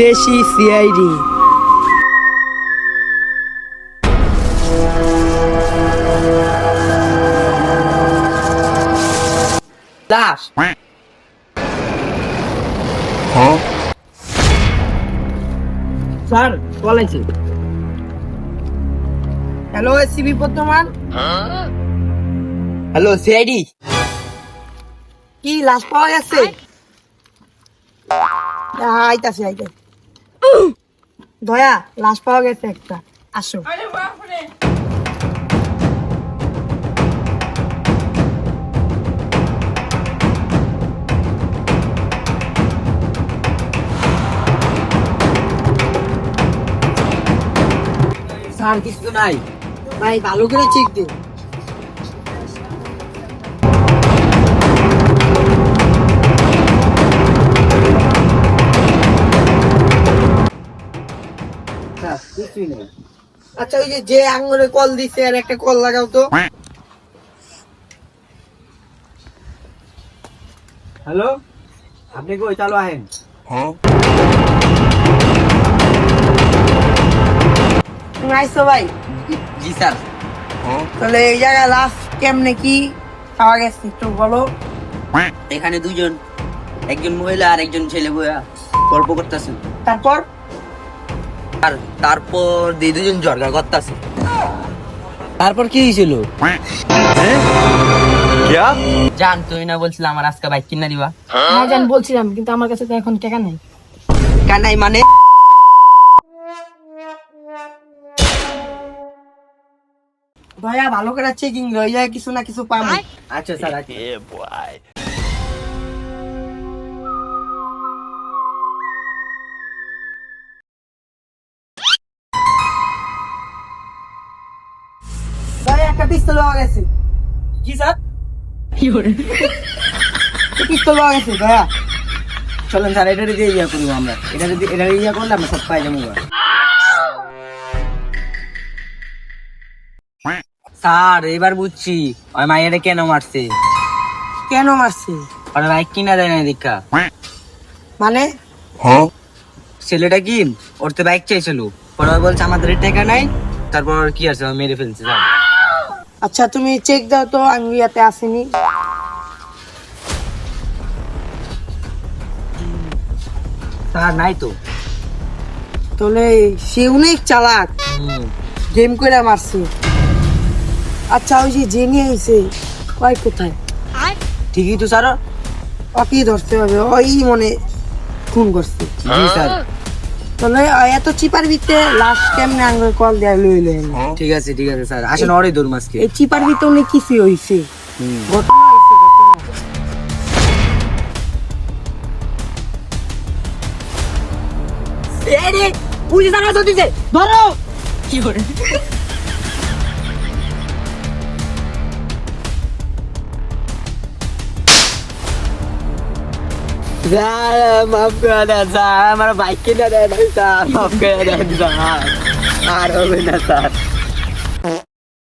দেশি সিআইডি। লাশ স্যার বলেছি। হ্যালো এসিবি বর্তমান। হ্যালো সিআইডি, কি লাশ পাওয়া গেছে? আইতাছি আইতাছি। দয়া লাশ পাওয়া গেছে একটা, আসো। স্যার কিছু নাই। ভাই ভালো করে চেক দিও। স্যার কিছুই নেই। আচ্ছা ওই যে আঙুলে কল দিছে আর একটা কল লাগাও তো। হ্যালো, আপনি কই চালু আহেন? তুমি আইছো ভাই? জি স্যার। তাহলে এই জায়গায় লাশ কেমনে কি পাওয়া গেছে একটু বলো। এখানে দুজন, একজন মহিলা আর একজন ছেলে বইয়া গল্প করতেছেন। তারপর আর তারপর দুজন জর্গা করতেছে। তারপর কি হয়েছিল? জান তুই না বলছিলাম আমার আজকে বাইক কিনা দিবা? হ্যাঁ জান বলছিলাম, কিন্তু আমার কাছে তো এখন টাকা নাই। কানাই মানে? দয়া ভালো করে চেকিং রয়ে যায়, কিছু না কিছু পাবো। আচ্ছা স্যার, আচ্ছা। দয়া একটা পিস্তল পাওয়া গেছে। কি স্যার? পিস্তল পাওয়া গেছে দয়া। চলেন স্যার, এটা দিয়ে ইয়া করবো আমরা। এটা ইয়া করলে আমরা সব পাই যাবো। স্যার এবার বুঝছি ওই মাইয়াটা কেন মারছে। কেন মারছে ওর বাইক কিনা দেয় না দীক্ষা। মানে? ছেলেটা কি ওর তো বাইক চাইছিল, পরে ও বলছে আমাদের টাকা নাই, তারপর ওর কি আছে মেরে ফেলছে স্যার। আচ্ছা তুমি চেক দাও তো, আমি ইয়াতে আসিনি। স্যার নাই তো। তাহলে সে অনেক চালাক, গেম করে মারছে। আচ্ছা ওই যে জেনে আইছে কয় কোথায়? ঠিকই তো স্যার। ওকেই ধরতে হবে, ওই মনে খুন করছে। জি স্যার। তাহলে এত চিপার ভিতরে লাশ কেমনে আঙ্গুল কল দেয়া লইলে? ঠিক আছে স্যার, আসেন ওরে দৌড় মাসকে। এই চিপার ভিতরে অনেক কিছু হইছে, হুম। ঘটনা হইছে ঘটনা। এই রে পুলিশ আনা তো দিছে, ধরো। কি করে? মাফ করে দেন স্যার, আমার বাইক কিনা দেয় না স্যার, মাফ করে দেন স্যার, আর হবে না স্যার।